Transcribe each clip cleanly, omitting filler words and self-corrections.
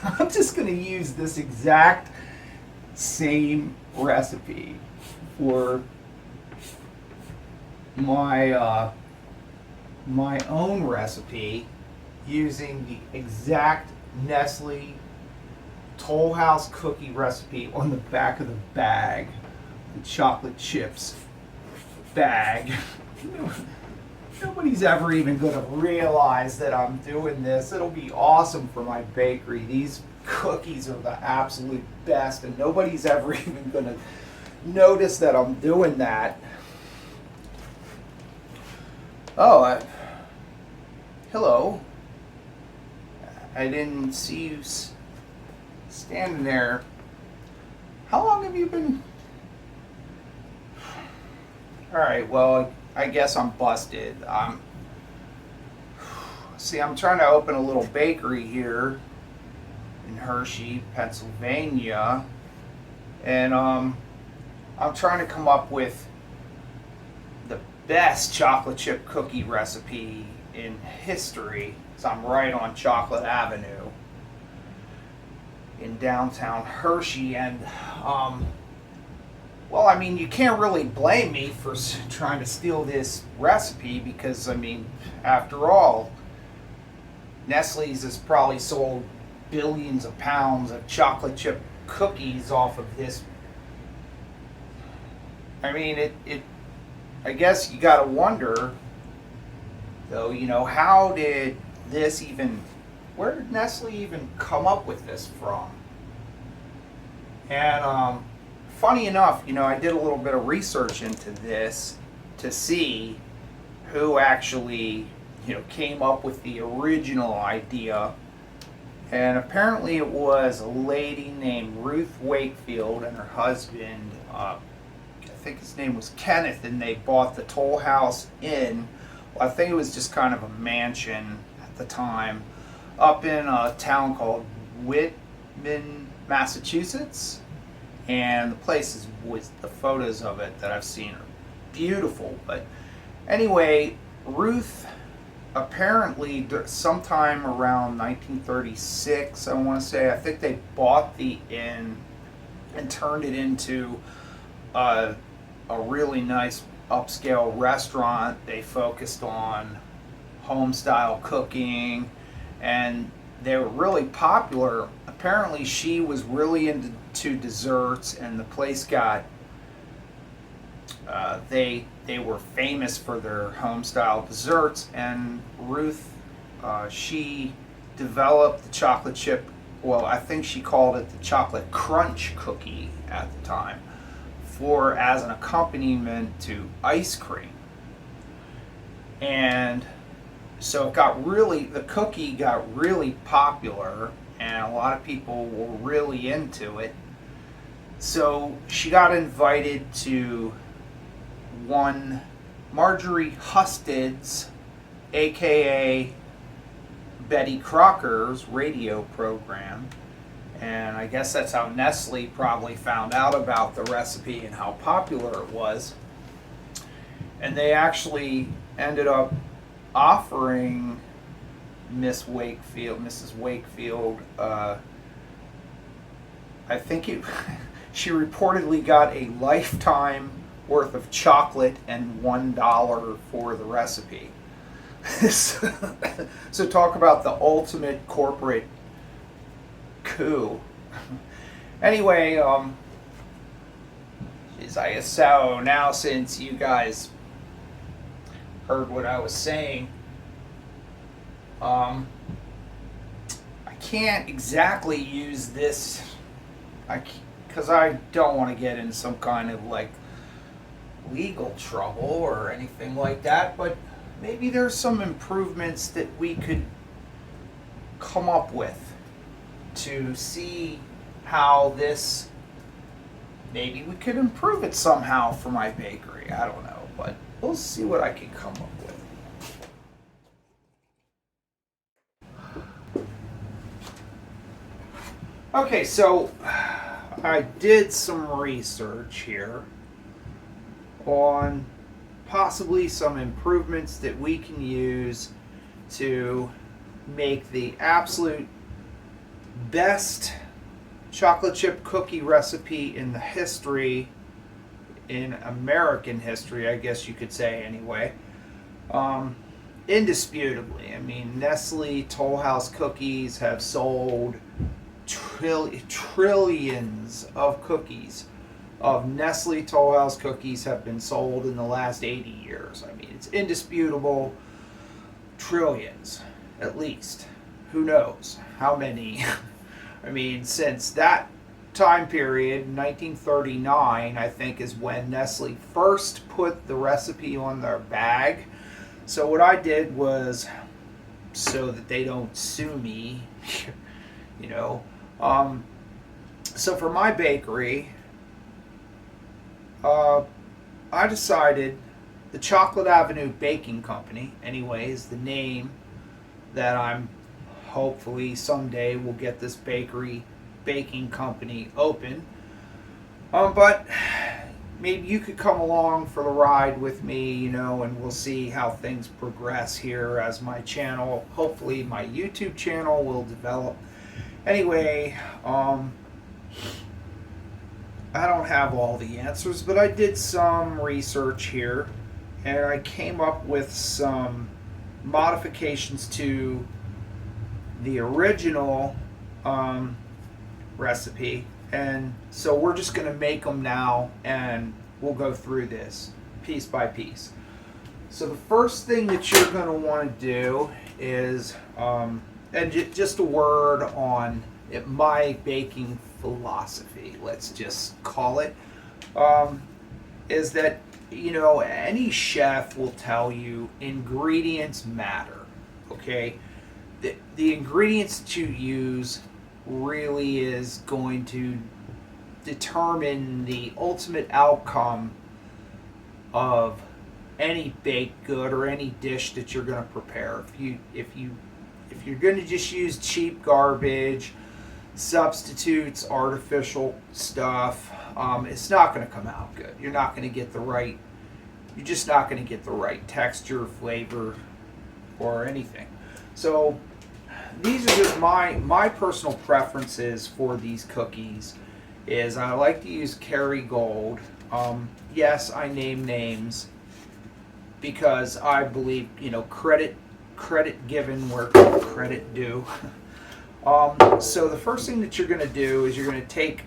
I'm just going to use this exact same recipe for my own recipe using the exact Nestle Toll House cookie recipe on the back of the bag, the chocolate chips bag. Nobody's ever even going to realize that I'm doing this. It'll be awesome for my bakery. These cookies are the absolute best, and nobody's ever even going to notice that I'm doing that. Oh, hello. I didn't see you standing there. How long have you been? All right, well, I guess I'm busted. See, I'm trying to open a little bakery here in Hershey, Pennsylvania, and I'm trying to come up with the best chocolate chip cookie recipe in history. So I'm right on Chocolate Avenue in downtown Hershey, and well, I mean, you can't really blame me for trying to steal this recipe because, I mean, after all, Nestle's has probably sold billions of pounds of chocolate chip cookies off of this. I mean, I guess you gotta wonder, though, how did this even, where did Nestle even come up with this from? And, funny enough, I did a little bit of research into this to see who actually, came up with the original idea. And apparently it was a lady named Ruth Wakefield and her husband, I think his name was Kenneth, and they bought the Toll House Inn. Well, I think it was just kind of a mansion at the time, up in a town called Whitman, Massachusetts. And the place with the photos of it that I've seen are beautiful. But anyway, Ruth apparently sometime around 1936, I want to say, I think they bought the inn and turned it into a really nice upscale restaurant. They focused on home style cooking, and they were really popular. Apparently she was really into desserts, and the place got they were famous for their home style desserts. And Ruth, she developed the chocolate chip, well, I think she called it the chocolate crunch cookie at the time, for as an accompaniment to ice cream. And so the cookie got really popular, and a lot of people were really into it. So she got invited to one Marjorie Husted's, aka Betty Crocker's, radio program. And I guess that's how Nestle probably found out about the recipe and how popular it was. And they actually ended up offering Mrs. Wakefield, I think she reportedly got a lifetime worth of chocolate and $1 for the recipe. So talk about the ultimate corporate coup. Anyway, I guess so. Now, since you guys heard what I was saying, I can't exactly use this, because I don't want to get in some kind of legal trouble or anything like that, but maybe there's some improvements that we could come up with to see how this, maybe we could improve it somehow for my bakery. I don't know, but we'll see what I can come up with. Okay, so I did some research here on possibly some improvements that we can use to make the absolute best chocolate chip cookie recipe in the history, in American history, I guess you could say anyway. Indisputably. I mean, Nestle Toll House cookies have sold trillions of cookies of Nestle Toll House cookies have been sold in the last 80 years. I mean, it's indisputable. Trillions, at least. Who knows how many? I mean, since that time period, 1939, I think, is when Nestle first put the recipe on their bag. So what I did was, so that they don't sue me, you know, so for my bakery, I decided the Chocolate Avenue Baking Company, anyway, is the name that I'm hopefully someday will get this baking company open. But maybe you could come along for the ride with me, you know, and we'll see how things progress here as my channel, hopefully my YouTube channel, will develop. Anyway, I don't have all the answers, but I did some research here, and I came up with some modifications to the original recipe. And so we're just going to make them now, and we'll go through this piece by piece. So the first thing that you're going to want to do is, and just a word on my baking philosophy, let's just call it, is that, you know, any chef will tell you ingredients matter, okay? The ingredients that you use really is going to determine the ultimate outcome of any baked good or any dish that you're going to prepare. If you're going to just use cheap garbage, substitutes, artificial stuff, it's not going to come out good. You're not going to get the right. You're just not going to get the right texture, flavor, or anything. So these are just my personal preferences for these cookies. Is I like to use Kerry Gold. Yes, I name names because I believe, you know, credit given where credit due. So the first thing that you're going to do is you're going to take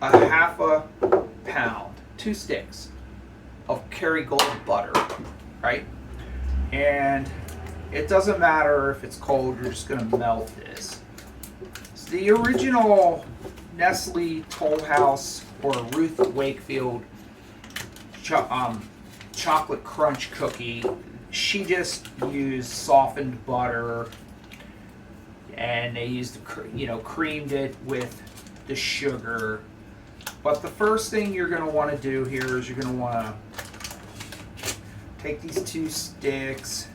a half a pound, 2 sticks of Kerry Gold butter, right? And it doesn't matter if it's cold, you're just going to melt this. So the original Nestle Toll House or Ruth Wakefield chocolate crunch cookie, she just used softened butter, and they used, you know, creamed it with the sugar. But the first thing you're going to want to do here is you're going to want to take these 2 sticks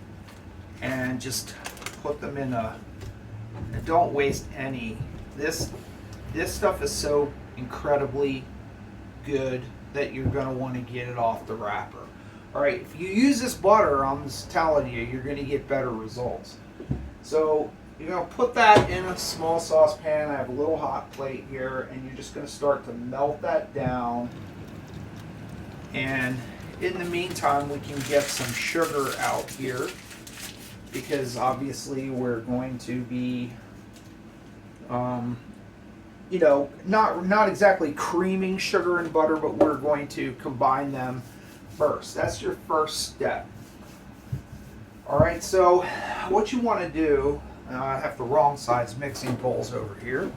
and just put them in a, and don't waste any. This stuff is so incredibly good that you're going to want to get it off the wrapper. All right, if you use this butter, I'm just telling you, you're going to get better results. So you're going to put that in a small saucepan. I have a little hot plate here, and you're just going to start to melt that down. And in the meantime, we can get some sugar out here, because obviously we're going to be, you know, not exactly creaming sugar and butter, but we're going to combine them first. That's your first step. All right, so what you want to do, I have the wrong size mixing bowls over here.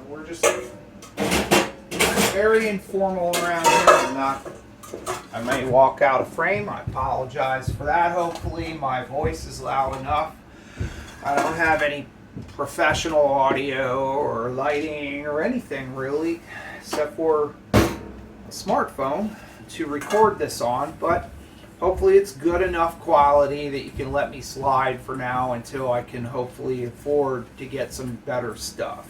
We're just very informal around here. I may walk out of frame. I apologize for that. Hopefully my voice is loud enough. I don't have any professional audio or lighting or anything really, except for a smartphone to record this on, but hopefully it's good enough quality that you can let me slide for now until I can hopefully afford to get some better stuff.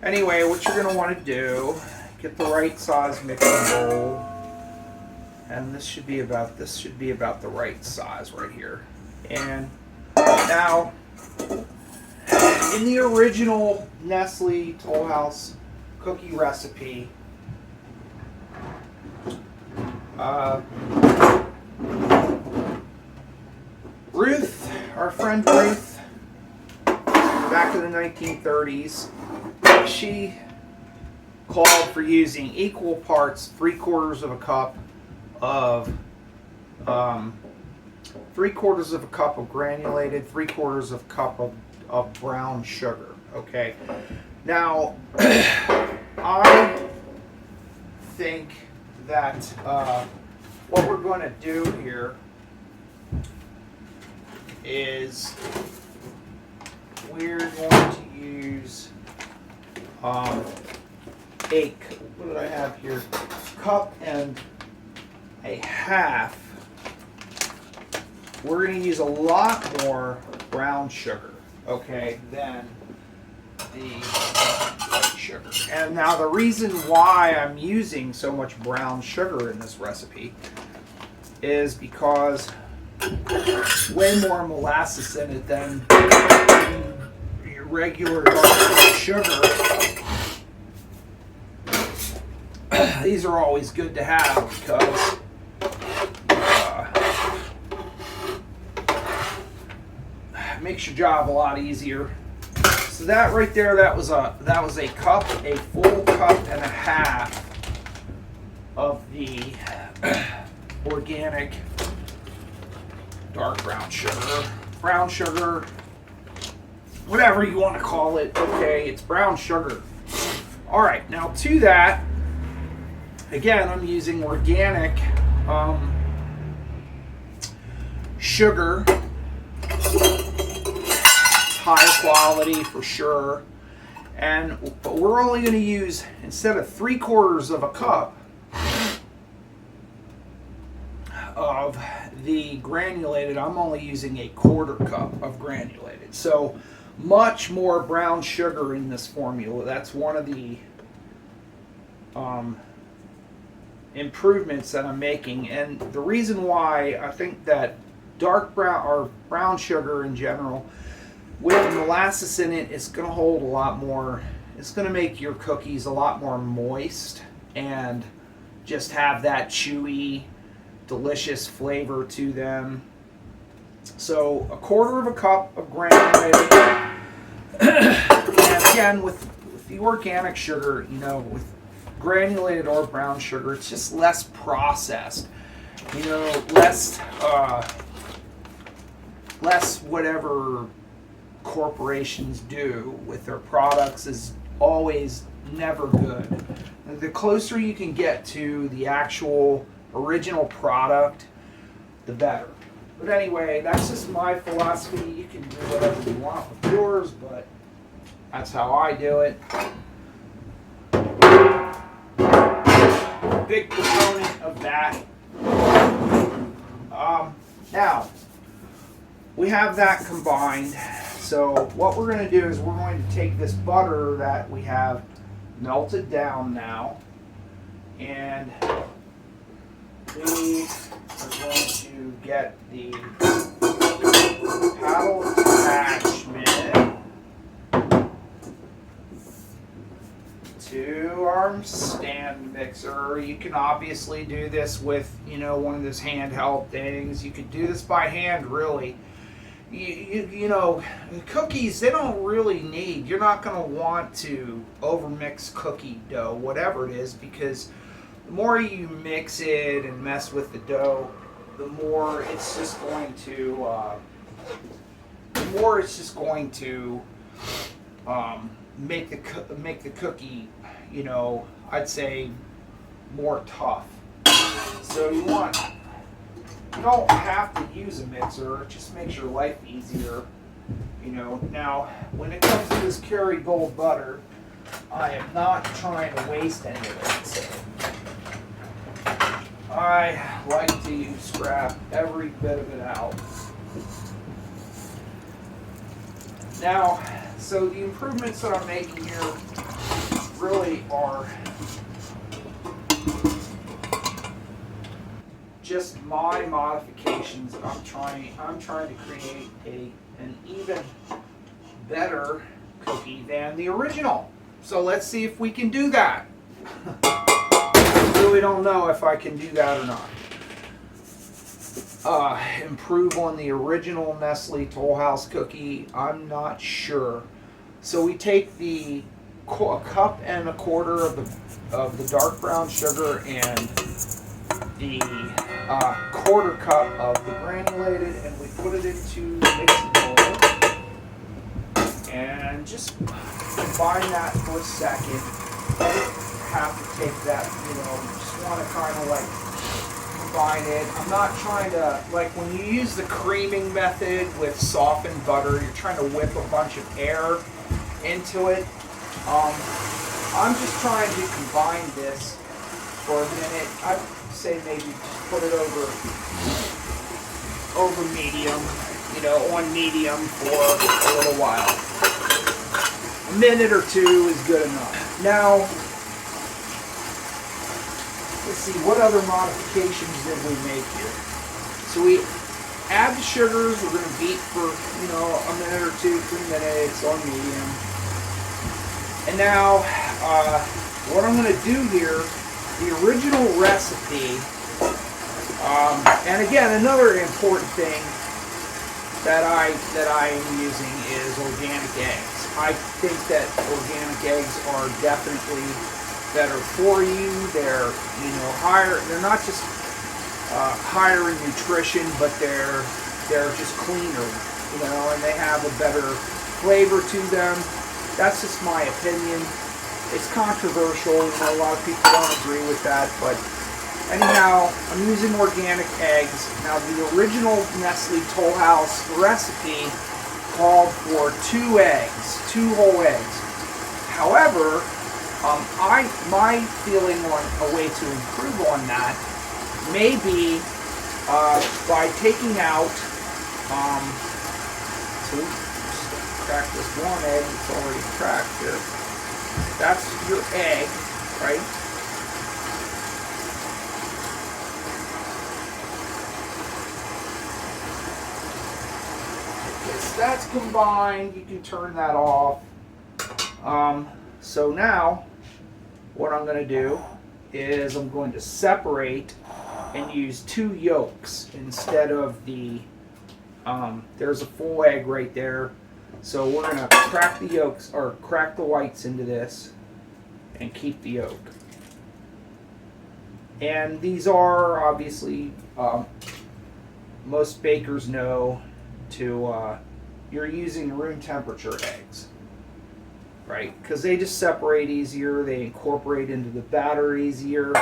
Anyway, what you're going to want to do, get the right size mixing bowl, And this should be about the right size right here. And now, in the original Nestle Toll House cookie recipe, Ruth, our friend Ruth, back in the 1930s, she called for using equal parts, 3/4 of a cup of 3/4 of a cup of granulated, 3/4 of a cup of brown sugar. Okay. Now, I think that what we're going to do here is we're going to use what did I have here? Cup and a half. We're going to use a lot more brown sugar, okay, than the white sugar. And now the reason why I'm using so much brown sugar in this recipe is because way more molasses in it than your regular dark sugar. These are always good to have because it makes your job a lot easier. So that right there, that was a cup, a full cup and a half of the organic dark brown sugar, whatever you want to call it. Okay, it's brown sugar. All right, now to that, again, I'm using organic sugar, high quality for sure, but we're only going to use, instead of 3/4 of a cup of the granulated, I'm only using a 1/4 cup of granulated. So much more brown sugar in this formula. That's one of the improvements that I'm making, and the reason why I think that dark brown or brown sugar in general with molasses in it is going to hold a lot more. It's going to make your cookies a lot more moist and just have that chewy, delicious flavor to them. So 1/4 of a cup of granulated, and again with the organic sugar, you know, with granulated or brown sugar, it's just less processed, you know, less whatever corporations do with their products is always never good. The closer you can get to the actual original product, the better. But anyway, that's just my philosophy. You can do whatever you want with yours, but that's how I do it. Big proponent of that. Now, we have that combined. So what we're going to do is we're going to take this butter that we have melted down now, and we are going to get the paddle attachment to our stand mixer. You can obviously do this with, you know, one of those handheld things. You could do this by hand, really. You know, cookies, they don't really need, you're not going to want to overmix cookie dough, whatever it is, because the more you mix it and mess with the dough, the more it's just going to make the cookie, you know, I'd say more tough. So you don't have to use a mixer. It just makes your life easier, you know. Now, when it comes to this Kerry Gold butter, I am not trying to waste any of it. So I like to scrap every bit of it out. Now, so the improvements that I'm making here really are just my modifications. I'm trying to create an even better cookie than the original. So let's see if we can do that. I really don't know if I can do that or not. Improve on the original Nestle Toll House cookie, I'm not sure. So we take a cup and a quarter of the dark brown sugar and the quarter cup of the granulated, and we put it into the mixing bowl and just combine that for a second. Have to take that, just want to kind of like combine it. I'm not trying to, like when you use the creaming method with softened butter, you're trying to whip a bunch of air into it. I'm just trying to combine this for a minute. I'd say maybe just put it over medium, on medium for a little while. A minute or two is good enough. Now, let's see, what other modifications did we make here? So we add the sugars. We're going to beat for, a minute or two, 3 minutes on medium. And now, what I'm going to do here, the original recipe, and again, another important thing that I am using is organic eggs. I think that organic eggs are definitely better for you. They're higher. They're not just higher in nutrition, but they're just cleaner. And they have a better flavor to them. That's just my opinion. It's controversial. A lot of people don't agree with that, but anyhow, I'm using organic eggs. Now, the original Nestle Toll House recipe called for 2 eggs, 2 whole eggs. However, my feeling on a way to improve on that may be by taking out, so crack this one egg that's already cracked here. That's your egg, right? Okay, so that's combined. You can turn that off. So now, what I'm going to do is I'm going to separate and use 2 yolks instead of the, there's a full egg right there. So we're going to crack the yolks, or crack the whites into this and keep the yolk. And these are obviously, most bakers know you're using room temperature eggs, right? Because they just separate easier, they incorporate into the batter easier.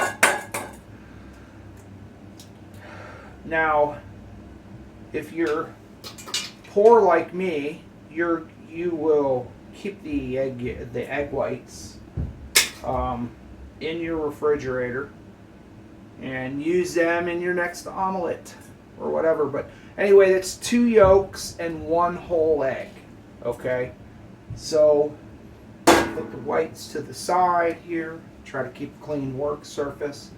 Now, if you're poor like me, you will keep the egg whites in your refrigerator and use them in your next omelet or whatever. But anyway, that's 2 yolks and 1 whole egg. Okay, so put the whites to the side here. Try to keep a clean work surface.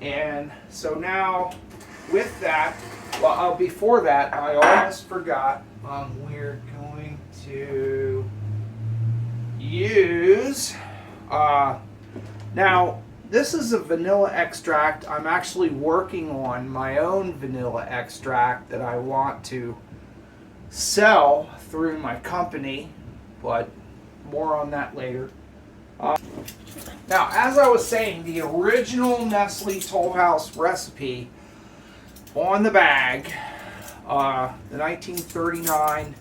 And so now, with that, well, before that, I almost forgot. We're going to use, now, this is a vanilla extract. I'm actually working on my own vanilla extract that I want to sell through my company, but more on that later. Now, as I was saying, the original Nestle Toll House recipe on the bag, the 1939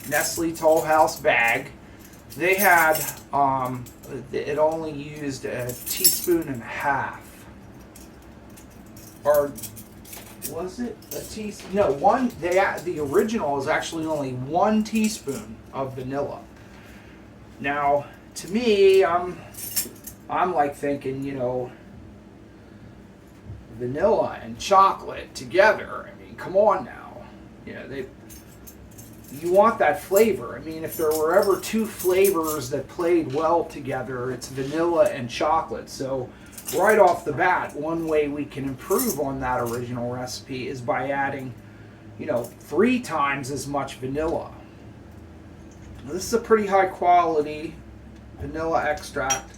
Nestle Toll House bag, they had, it only used 1.5 teaspoons. Or was it a teaspoon? No, the original is actually only 1 teaspoon of vanilla. Now, to me, I'm like thinking, vanilla and chocolate together. I mean, come on now. You want that flavor. I mean, if there were ever 2 flavors that played well together, it's vanilla and chocolate. So right off the bat, one way we can improve on that original recipe is by adding, 3 times as much vanilla. Now, this is a pretty high quality vanilla extract.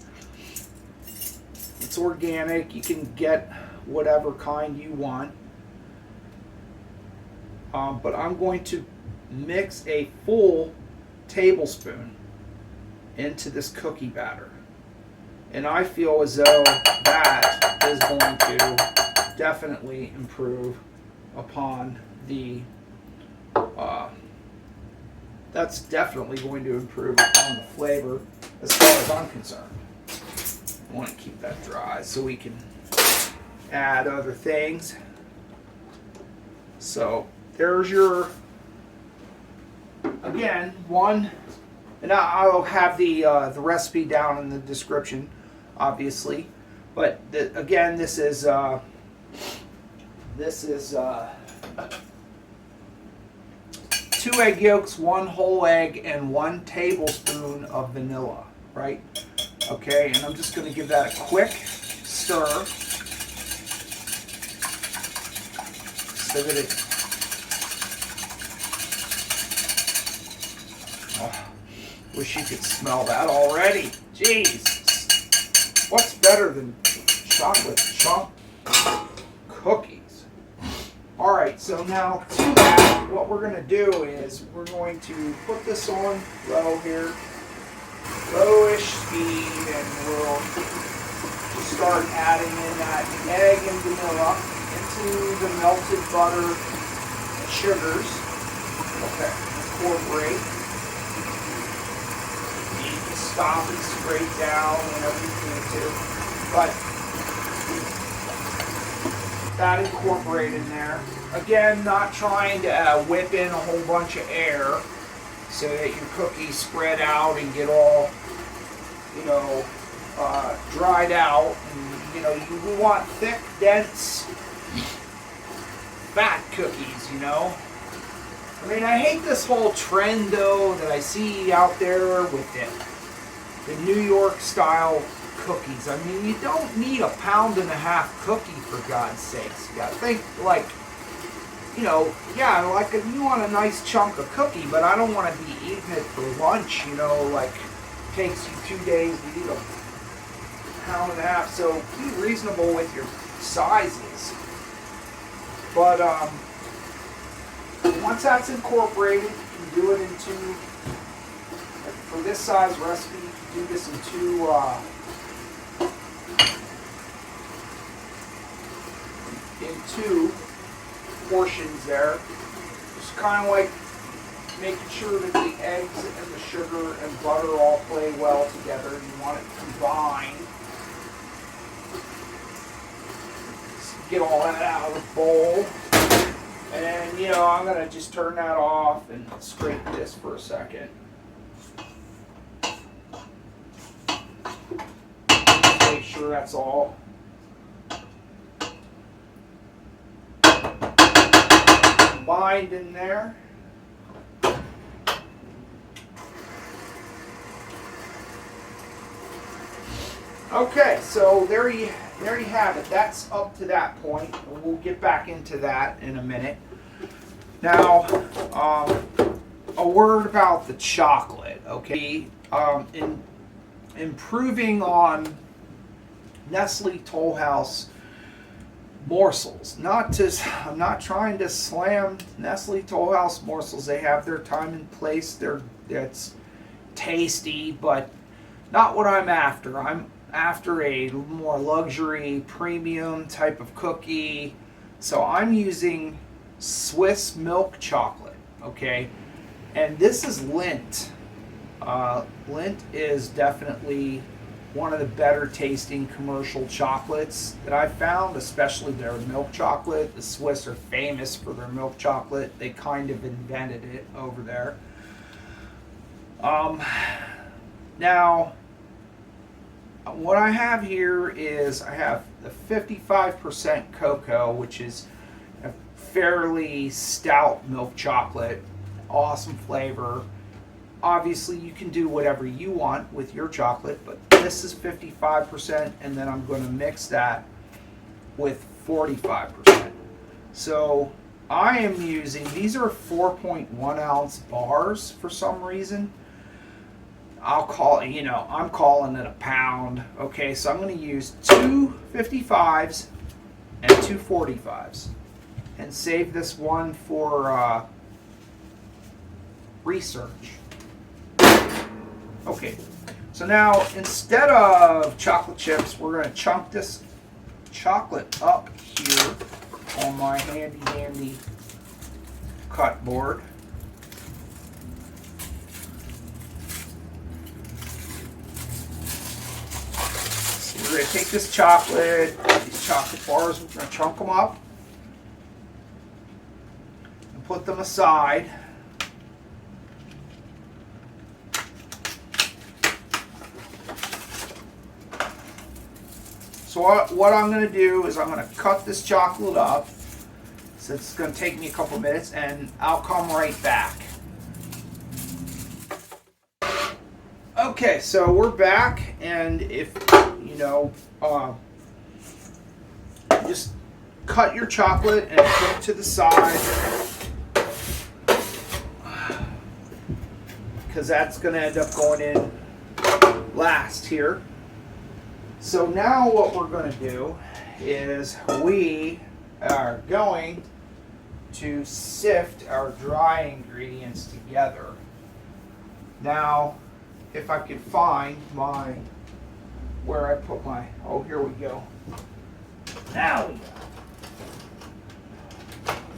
It's organic. You can get whatever kind you want. But I'm going to mix a full tablespoon into this cookie batter. And I feel as though that is going to definitely improve upon the, that's definitely going to improve upon the flavor as far as I'm concerned. I want to keep that dry so we can add other things. So there's your, again, one, and I'll have the recipe down in the description, obviously. But again, this is 2 egg yolks, 1 whole egg, and 1 tablespoon of vanilla, right? Okay, and I'm just going to give that a quick stir so that it. Oh, wish you could smell that already. Jeez, what's better than chocolate chunk cookies? All right, so now to that, what we're going to do is we're going to put this on low here, lowish speed, and we'll just start adding in that egg and vanilla into the melted butter and sugars. Okay, incorporate. You can stop and scrape down whenever you need to, but that incorporate in there. Again, not trying to whip in a whole bunch of air so that your cookies spread out and get all, dried out. And, we want thick, dense, fat cookies, I mean, I hate this whole trend, though, that I see out there with the New York style cookies. I mean, you don't need a 1.5 pound cookie, for God's sakes. You gotta think, you want a nice chunk of cookie, but I don't want to be eating it for lunch, takes you 2 days to eat a 1.5 pounds. So be reasonable with your sizes. But once that's incorporated, you can do it for this size recipe, you can do this in two portions there. Just kind of like making sure that the eggs and the sugar and butter all play well together. You want it combined. Just get all that out of the bowl. And then, I'm going to just turn that off and scrape this for a second. Make sure that's all combined in there. Okay, so there you have it. That's up to that point. We'll get back into that in a minute. Now, a word about the chocolate. Okay, in improving on Nestle Toll House morsels. I'm not trying to slam Nestle Toll House morsels. They have their time and place. That's tasty, but not what I'm after. I'm after a more luxury, premium type of cookie. So I'm using Swiss milk chocolate, okay? And this is Lindt. Lindt is definitely one of the better tasting commercial chocolates that I've found, especially their milk chocolate. The Swiss are famous for their milk chocolate. They kind of invented it over there. Now, what I have here is I have the 55% cocoa, which is a fairly stout milk chocolate, awesome flavor. obviously you can do whatever you want with your chocolate, but this is 55%, and then I'm going to mix that with 45%. So I am using, these are 4.1 ounce bars for some reason. I'm calling it a pound. Okay, so I'm going to use 2 55s and 2 45s and save this one for research. Okay, so now instead of chocolate chips, we're going to chunk this chocolate up here on my handy dandy cut board. So we're going to take this chocolate, these chocolate bars, we're going to chunk them up and put them aside. So what I'm going to do is I'm going to cut this chocolate up. So it's going to take me a couple minutes, and I'll come right back. Okay, so we're back, and if just cut your chocolate and put it to the side, because that's going to end up going in last here. So now what we're going to do is we are going to sift our dry ingredients together. Now, if I could find where I put my, oh, here we go. Now we go.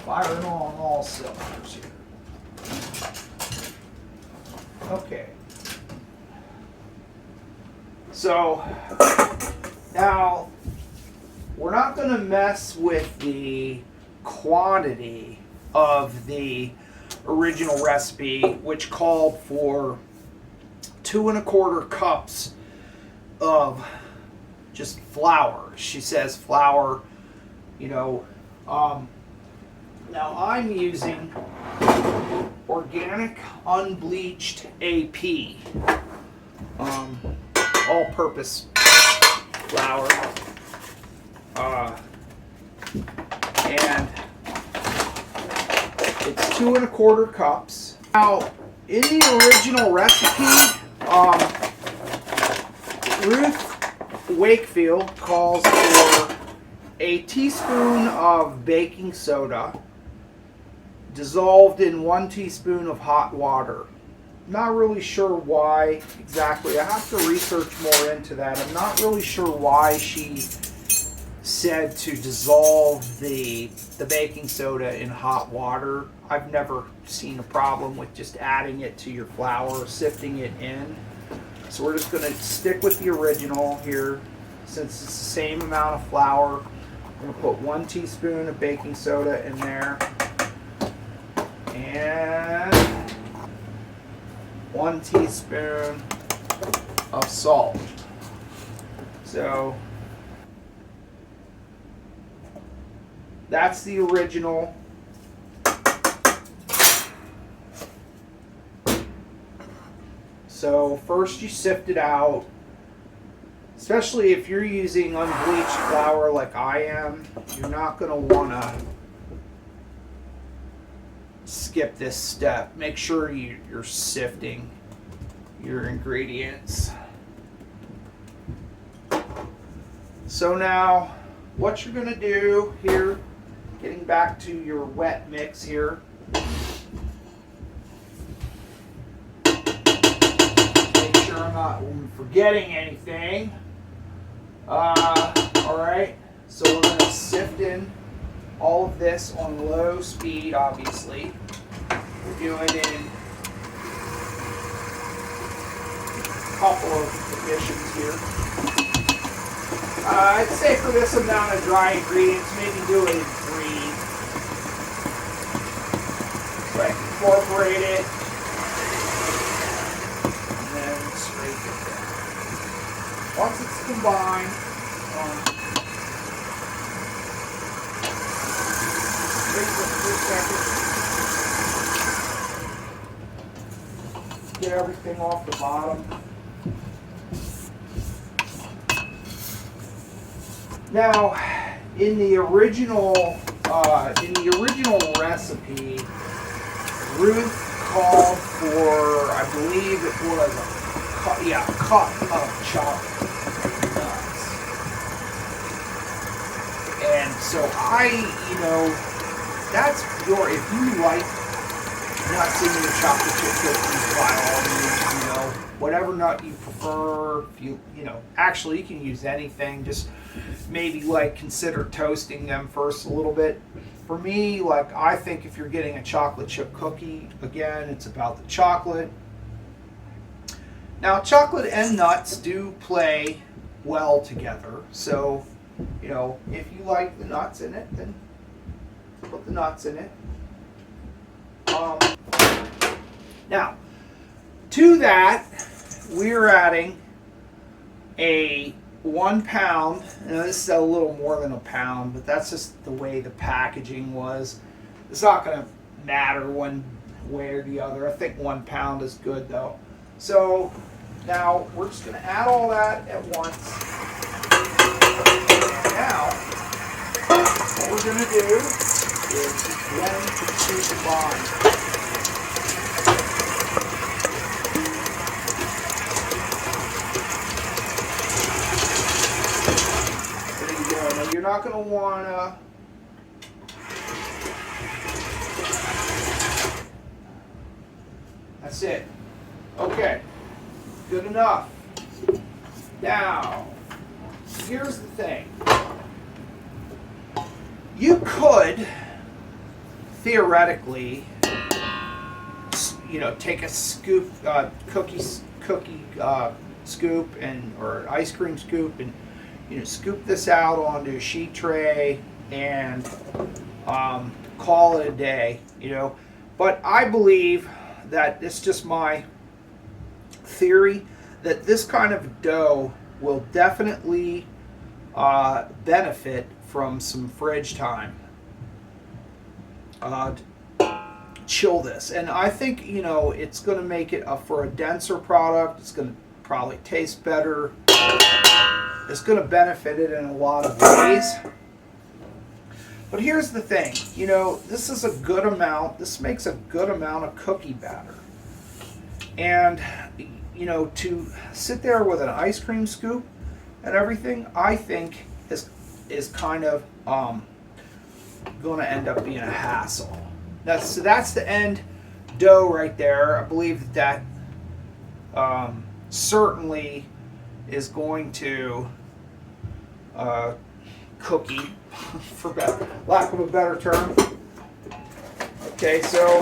Firing on all cylinders here. Okay. So, now, we're not going to mess with the quantity of the original recipe, which called for 2 1/4 cups of just flour. She says flour, now I'm using organic unbleached AP, all-purpose flour, and it's 2 1/4 cups. Now, in the original recipe, Ruth Wakefield calls for a teaspoon of baking soda dissolved in 1 teaspoon of hot water. Not really sure why exactly. I have to research more into that. I'm not really sure why she said to dissolve the baking soda in hot water. I've never seen a problem with just adding it to your flour, sifting it in. So we're just going to stick with the original here. Since it's the same amount of flour, I'm going to put 1 teaspoon of baking soda in there. And 1 teaspoon of salt. So that's the original. So first you sift it out, especially if you're using unbleached flour like I am. You're not going to want to skip this step. Make sure you're sifting your ingredients. So now what you're going to do here, getting back to your wet mix here, make sure I'm not forgetting anything. Alright, so we're going to sift in all of this on low speed, obviously. We're doing it in a couple of additions here. I'd say for this amount of dry ingredients, maybe do it in 3. So I can incorporate it and then scrape it there. Once it's combined, get everything off the bottom. Now, in the original recipe, Ruth called for, I believe it was a cup of chocolate nuts. And so that's if you like nuts in your chocolate chip cookies, by all means, whatever nut you prefer. If actually you can use anything, just maybe consider toasting them first a little bit. For me, I think if you're getting a chocolate chip cookie, again, it's about the chocolate. Now, chocolate and nuts do play well together. So, if you like the nuts in it, then put the nuts in it. Now, to that, we're adding a 1 pound. This is a little more than a pound, but that's just the way the packaging was. It's not going to matter one way or the other. I think 1 pound is good though. So now we're just going to add all that at once. And now what we're going to do is blend the two combined. You're not going to want to that's it. Okay, good enough. Now, here's the thing. You could theoretically, take a scoop, cookie scoop or ice cream scoop and scoop this out onto a sheet tray and call it a day, But I believe that it's just my theory that this kind of dough will definitely benefit from some fridge time. Chill this, and I think it's going to make it for a denser product. It's going to probably taste better. It's going to benefit it in a lot of ways. But here's the thing, this is a good amount. This makes a good amount of cookie batter. And, to sit there with an ice cream scoop and everything, I think is kind of going to end up being a hassle. So that's the end dough right there. I believe that certainly is going to cookie, for lack of a better term. Okay, so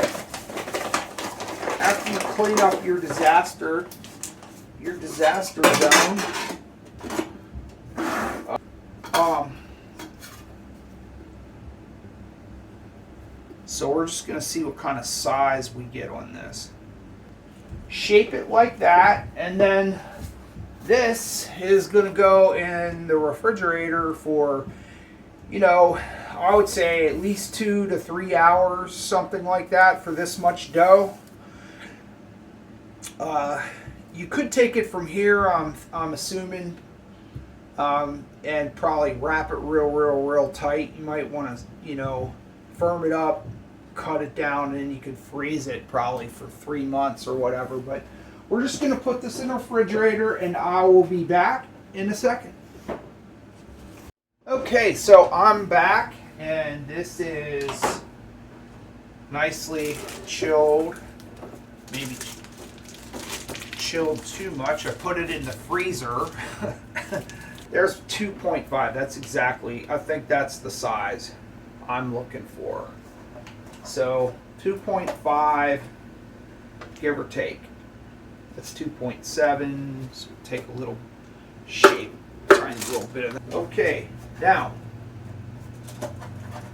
after you clean up your disaster zone, so we're just going to see what kind of size we get on this. Shape it like that, and then this is going to go in the refrigerator for, I would say at least 2 to 3 hours, something like that, for this much dough. You could take it from here, I'm assuming, and probably wrap it real tight. You might want to, firm it up, cut it down, and you could freeze it probably for 3 months or whatever. But we're just going to put this in the refrigerator, and I will be back in a second. Okay, so I'm back, and this is nicely chilled. Maybe chilled too much. I put it in the freezer. There's 2.5. That's exactly, I think that's the size I'm looking for. So 2.5, give or take. That's 2.7. So take a little shape, tiny little bit of that. Okay, now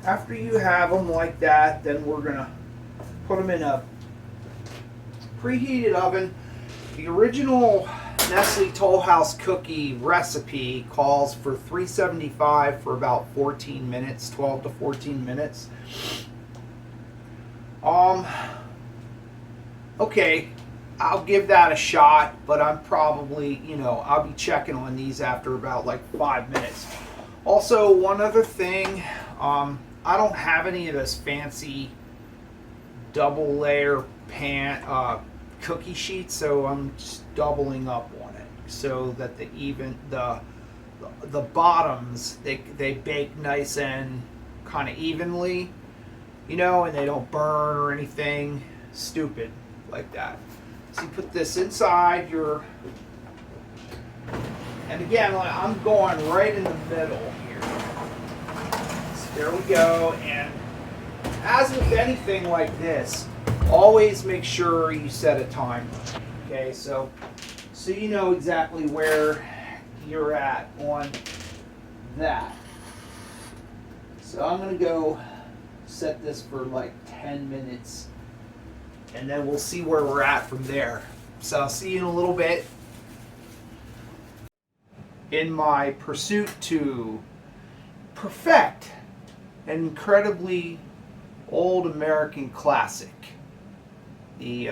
after you have them like that, then we're gonna put them in a preheated oven. The original Nestle Toll House cookie recipe calls for 375 for about 14 minutes, 12 to 14 minutes. Okay, I'll give that a shot, but I'm probably, I'll be checking on these after about like 5 minutes. Also, one other thing, I don't have any of this fancy double layer cookie sheets, so I'm just doubling up on it so that the bottoms they bake nice and kind of evenly, and they don't burn or anything stupid like that. So you put this inside your, and again, I'm going right in the middle here. So there we go. And as with anything like this, always make sure you set a timer. Okay, so you know exactly where you're at on that. So I'm going to go set this for like 10 minutes, and then we'll see where we're at from there. So I'll see you in a little bit. In my pursuit to perfect an incredibly old American classic, the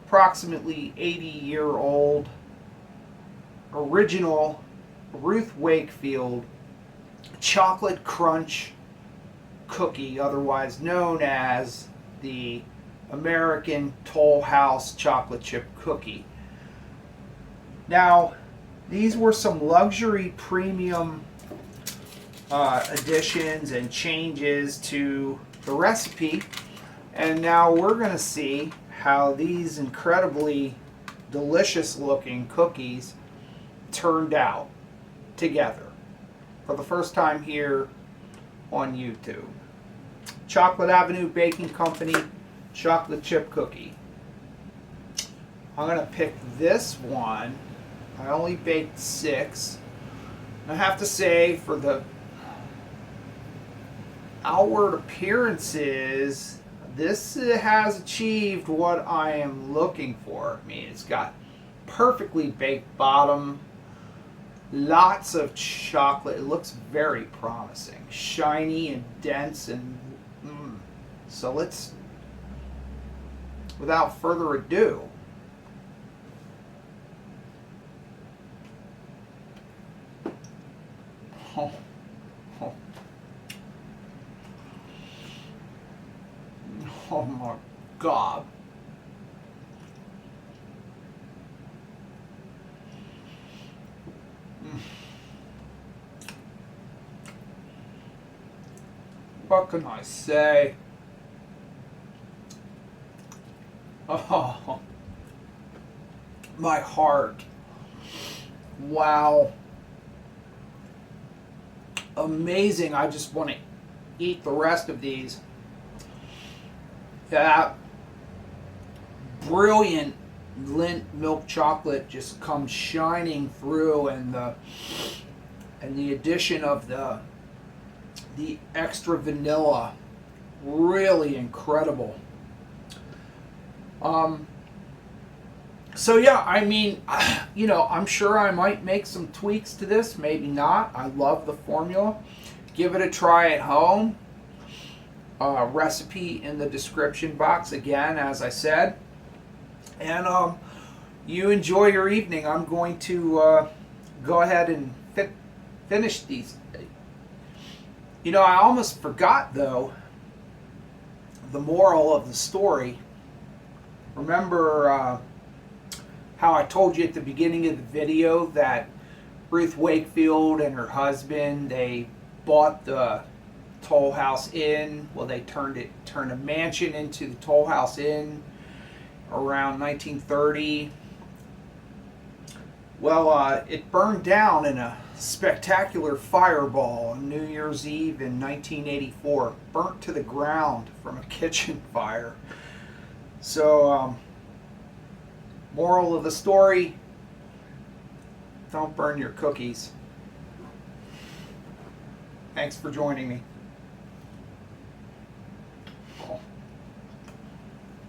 approximately 80-year-old original Ruth Wakefield chocolate crunch cookie, otherwise known as the American Toll House chocolate chip cookie. Now, these were some luxury premium additions and changes to the recipe, and now we're going to see how these incredibly delicious looking cookies turned out together for the first time here on YouTube. Chocolate Avenue Baking Company chocolate chip cookie. I'm going to pick this one. I only baked 6. I have to say, for the outward appearances, this has achieved what I am looking for. I mean, it's got perfectly baked bottom, lots of chocolate. It looks very promising, shiny and dense, and so let's, without further ado, oh my God. What can I say? Oh, my heart. Wow. Amazing. I just want to eat the rest of these. That brilliant Lindt milk chocolate just comes shining through, and the addition of the extra vanilla, really incredible. So yeah, I mean, I'm sure I might make some tweaks to this, maybe not. I love the formula. Give it a try at home. Recipe in the description box again, as I said. And you enjoy your evening. I'm going to go ahead and finish these. I almost forgot, though, the moral of the story. Remember how I told you at the beginning of the video that Ruth Wakefield and her husband, they bought the Toll House Inn. Well, they turned a mansion into the Toll House Inn around 1930. Well, it burned down in a spectacular fireball on New Year's Eve in 1984. Burnt to the ground from a kitchen fire. So, moral of the story, don't burn your cookies. Thanks for joining me.